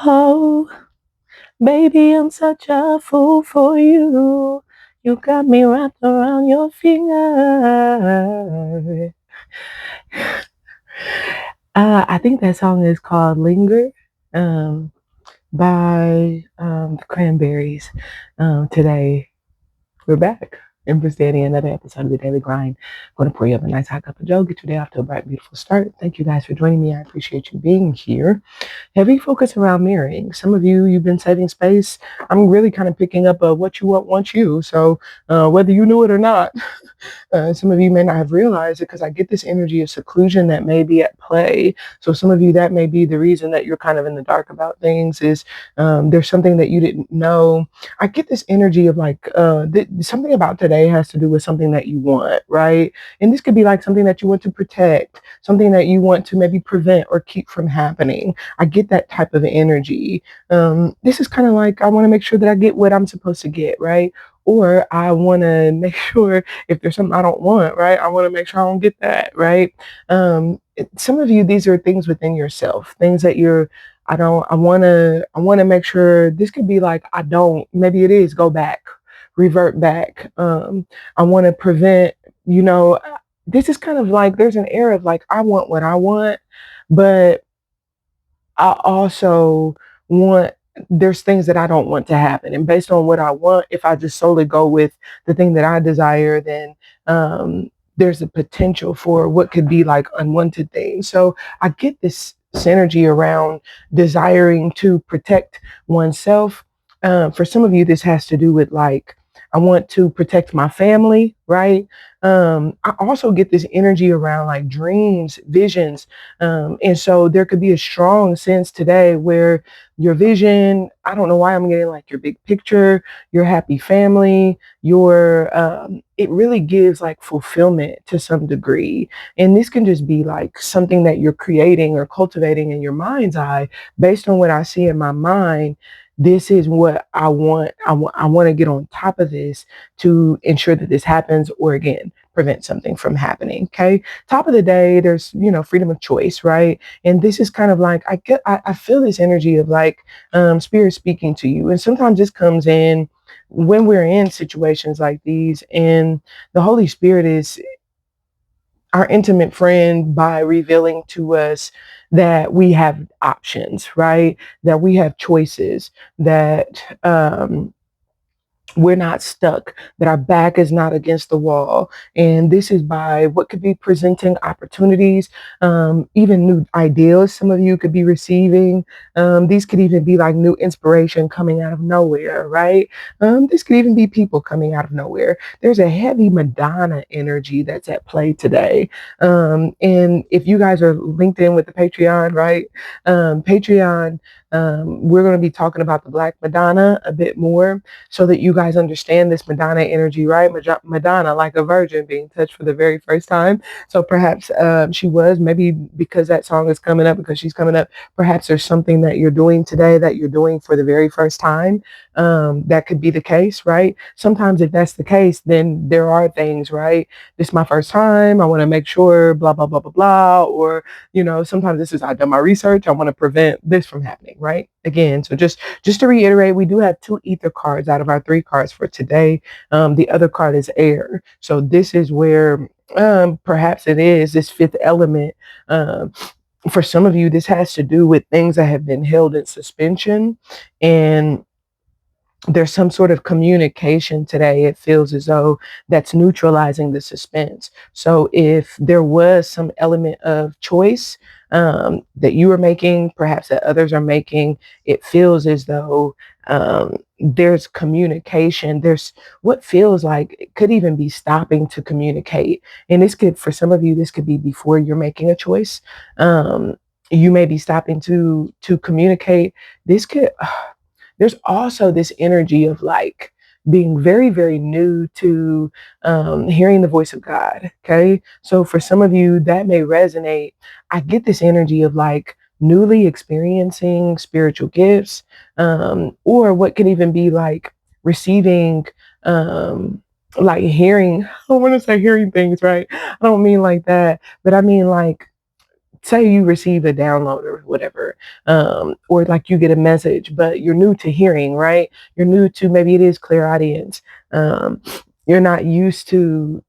Oh, baby, I'm such a fool for you. You got me wrapped around your finger. I think that song is called Linger um, by the Cranberries. Today, we're back and presenting another episode of the Daily Grind. I'm going to pour you up a nice hot cup of joe, get your day off to a bright, beautiful start. Thank you guys for joining me. I appreciate you being here. Heavy focus around mirroring. Some of you, you've been saving space. I'm really kind of picking up what you want you. So whether you knew it or not, some of you may not have realized it because I get this energy of seclusion that may be at play. So some of you, that may be the reason that you're kind of in the dark about things is there's something that you didn't know. I get this energy of like something about today has to do with something that you want, right? And this could be like something that you want to protect, something that you want to maybe prevent or keep from happening. I get that type of energy. This is kind of like I want to make sure that I get what I'm supposed to get, right? Or I want to make sure if there's something I don't want, right? I want to make sure I don't get that, right? Some of you, these are things within yourself, things that you're. I don't. I want to make sure. This could be like I don't. Maybe it is go back, revert back. I want to prevent. You know, this is kind of like there's an air of like I want what I want, but I also want there's things that I don't want to happen. And based on what I want, if I just solely go with the thing that I desire, then there's a potential for what could be like unwanted things. So I get this synergy around desiring to protect oneself. For some of you, this has to do with like, I want to protect my family, right? I also get this energy around like dreams, visions, and so there could be a strong sense today where your vision, I don't know why I'm getting like your big picture, your happy family, it really gives like fulfillment to some degree. And this can just be like something that you're creating or cultivating in your mind's eye based on what I see in my mind. This is what I want. I want to get on top of this to ensure that this happens or again, prevent something from happening. Okay. Top of the day, there's, freedom of choice, right? And this is kind of like I feel this energy of like spirit speaking to you. And sometimes this comes in when we're in situations like these, and the Holy Spirit is our intimate friend by revealing to us that we have options, right? That we have choices, that we're not stuck, that our back is not against the wall. And this is by what could be presenting opportunities, even new ideas some of you could be receiving. These could even be like new inspiration coming out of nowhere, right? This could even be people coming out of nowhere. There's a heavy Madonna energy that's at play today. And if you guys are linked in with the Patreon, right? Patreon, we're going to be talking about the Black Madonna a bit more so that you guys understand this Madonna energy, right? Madonna, like a virgin being touched for the very first time. So perhaps she was, maybe because that song is coming up, because she's coming up, perhaps there's something that you're doing today that you're doing for the very first time. That could be the case, right? Sometimes if that's the case, then there are things, right? This is my first time. I want to make sure, blah, blah, blah, blah, blah. Or, sometimes this is, I've done my research. I want to prevent this from happening, right? Again, so just to reiterate, we do have 2 ether cards out of our 3 cards for today. The other card is air. So this is where perhaps it is this 5th element. For some of you, this has to do with things that have been held in suspension, and there's some sort of communication today. It feels as though that's neutralizing the suspense. So if there was some element of choice that you are making, perhaps that others are making, it feels as though there's communication. There's what feels like it could even be stopping to communicate. And this could, for some of you, this could be before you're making a choice. You may be stopping to communicate. This could there's also this energy of like being very, very new to hearing the voice of God. Okay. So for some of you, that may resonate. I get this energy of like newly experiencing spiritual gifts, or what could even be like receiving, like hearing, I want to say hearing things, right? I don't mean like that, but I mean like say you receive a download or whatever, or like you get a message, but you're new to hearing, right? You're new to, maybe it is clairaudience. Um, you're not used to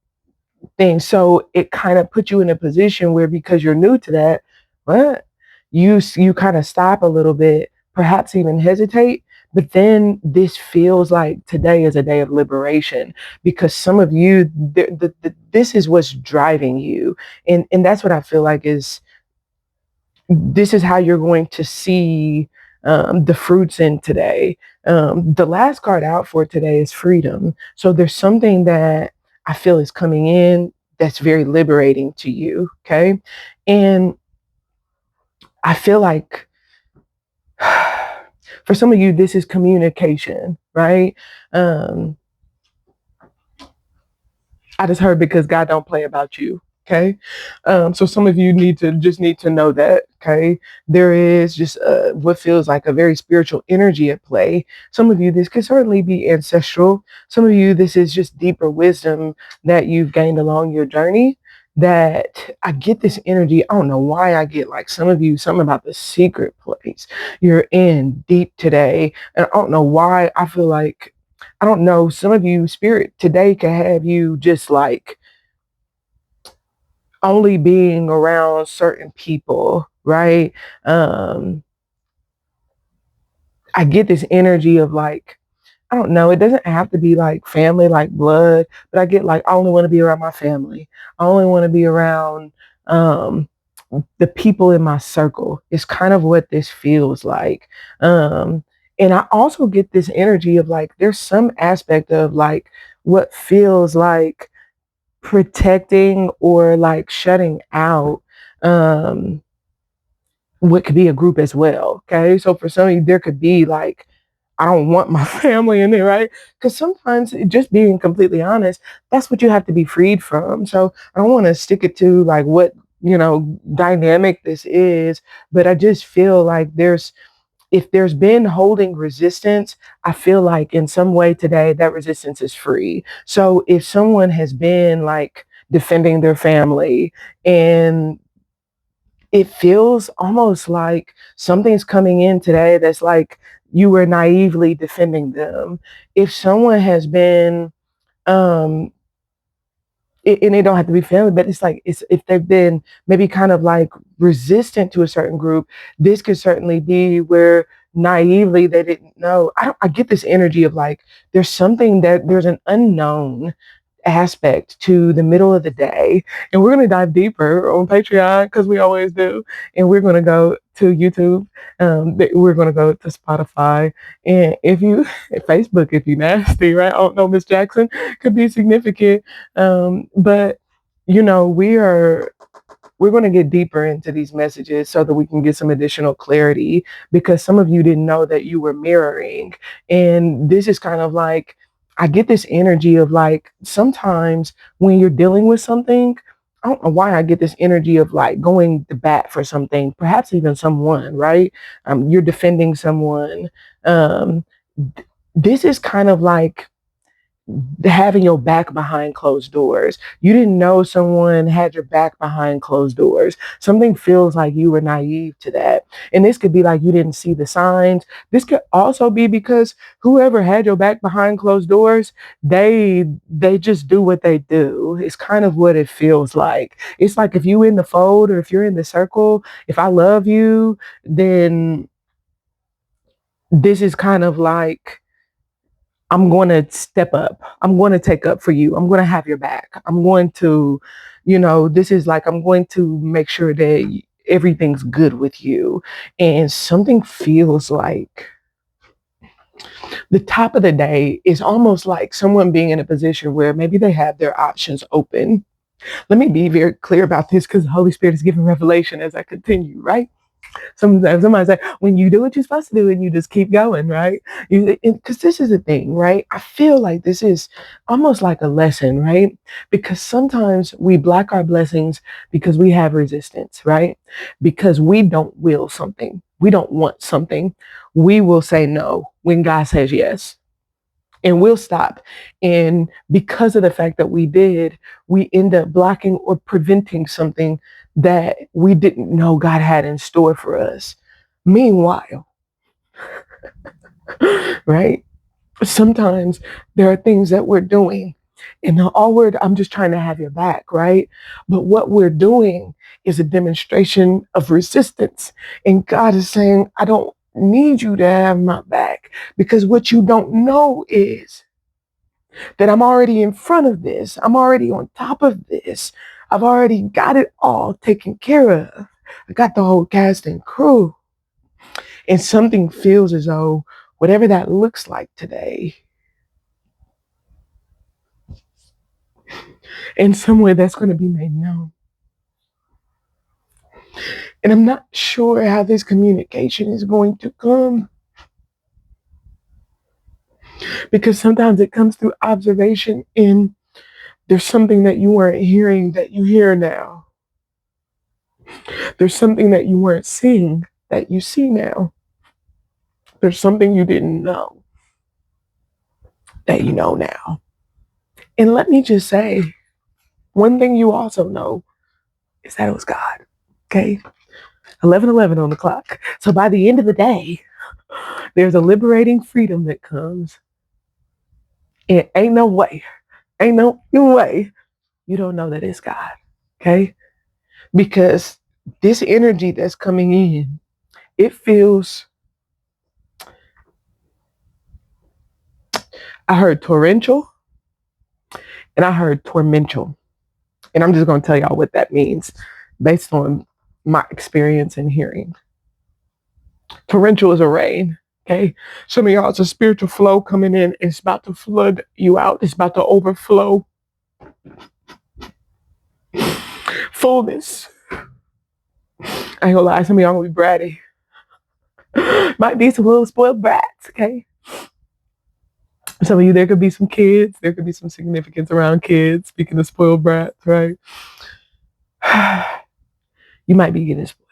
things. So it kind of puts you in a position where, because you're new to that, what you kind of stop a little bit, perhaps even hesitate. But then this feels like today is a day of liberation, because some of you, this is what's driving you, and that's what I feel like is, this is how you're going to see the fruits in today. The last card out for today is freedom. So there's something that I feel is coming in that's very liberating to you. Okay. And I feel like for some of you, this is communication, right? Um, I just heard, because God don't play about you. Okay. So some of you need to know that. Okay. There is just what feels like a very spiritual energy at play. Some of you, this could certainly be ancestral. Some of you, this is just deeper wisdom that you've gained along your journey. That I get this energy. I don't know why I get, like, some of you, something about the secret place you're in deep today. And I don't know why I feel like, I don't know, some of you, spirit today can have you just like only being around certain people, right? Um, I get this energy of like, I don't know, it doesn't have to be like family, like blood, but I get like, I only want to be around my family. I only want to be around um, the people in my circle. It's kind of what this feels like. Um, and I also get this energy of like, there's some aspect of like what feels like protecting or like shutting out um, what could be a group as well. Okay. So for some of you, there could be like, I don't want my family in there, right? Because sometimes, just being completely honest, that's what you have to be freed from. So I don't want to stick it to like what, dynamic this is, but I just feel like if there's been holding resistance, I feel like in some way today that resistance is free. So if someone has been like defending their family, and it feels almost like something's coming in today that's like you were naively defending them. If someone has been, um, and they don't have to be family, but it's like, it's, if they've been maybe kind of like resistant to a certain group, this could certainly be where naively they didn't know. I get this energy of like, there's an unknown aspect to the middle of the day. And we're going to dive deeper on Patreon, because we always do. And we're going to go to YouTube. We're going to go to Spotify. And if you, Facebook, if you nasty, right? I don't know, Miss Jackson could be significant. But, we're going to get deeper into these messages so that we can get some additional clarity, because some of you didn't know that you were mirroring. And this is kind of like, I get this energy of like, sometimes when you're dealing with something, I don't know why I get this energy of like going to bat for something, perhaps even someone, right? You're defending someone. Um, this is kind of like having your back behind closed doors. You didn't know someone had your back behind closed doors. Something feels like you were naive to that. And this could be like you didn't see the signs. This could also be because whoever had your back behind closed doors, they just do what they do. It's kind of what it feels like. It's like, if you in the fold or if you're in the circle, if I love you, then this is kind of like, I'm going to step up. I'm going to take up for you. I'm going to have your back. I'm going to, this is like, I'm going to make sure that everything's good with you. And something feels like the top of the day is almost like someone being in a position where maybe they have their options open. Let me be very clear about this, because the Holy Spirit is giving revelation as I continue, right? Sometimes somebody say, when you do what you're supposed to do and you just keep going, right? Because this is the thing, right? I feel like this is almost like a lesson, right? Because sometimes we block our blessings because we have resistance, right? Because we don't will something. We don't want something. We will say no when God says yes. And we'll stop. And because of the fact that we did, we end up blocking or preventing something that we didn't know God had in store for us. Meanwhile, right? Sometimes there are things that we're doing, and all word, I'm just trying to have your back, right? But what we're doing is a demonstration of resistance. And God is saying, I don't need you to have my back, because what you don't know is that I'm already in front of this. I'm already on top of this. I've already got it all taken care of. I got the whole cast and crew. And something feels as though whatever that looks like today, in some way that's going to be made known. And I'm not sure how this communication is going to come, because sometimes it comes through observation, and there's something that you weren't hearing that you hear now. There's something that you weren't seeing that you see now. There's something you didn't know that you know now. And let me just say, one thing you also know is that it was God. Okay? 11:11 on the clock. So by the end of the day, there's a liberating freedom that comes. And ain't no way you don't know that it's God. Okay? Because this energy that's coming in, it feels, I heard torrential and I heard torrential. And I'm just going to tell y'all what that means based on my experience and hearing. Torrential is a rain. Okay. Some of y'all, it's a spiritual flow coming in. It's about to flood you out. It's about to overflow. Fullness. I ain't gonna lie, some of y'all gonna be bratty. Might be some little spoiled brats, okay? Some of you, there could be some kids. There could be some significance around kids. Speaking of spoiled brats, right? You might be getting spoiled,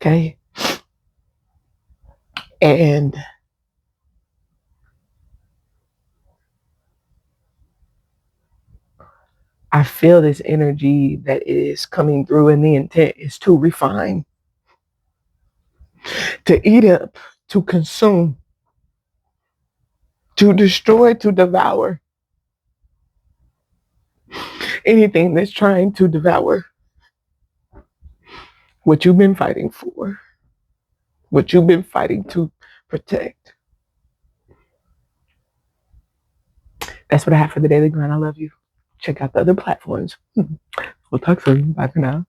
okay? And I feel this energy that is coming through, and the intent is to refine, to eat up, to consume, to destroy, to devour anything that's trying to devour what you've been fighting for, what you've been fighting to protect. That's what I have for the Daily Grind. I love you. Check out the other platforms. We'll talk soon. Bye for now.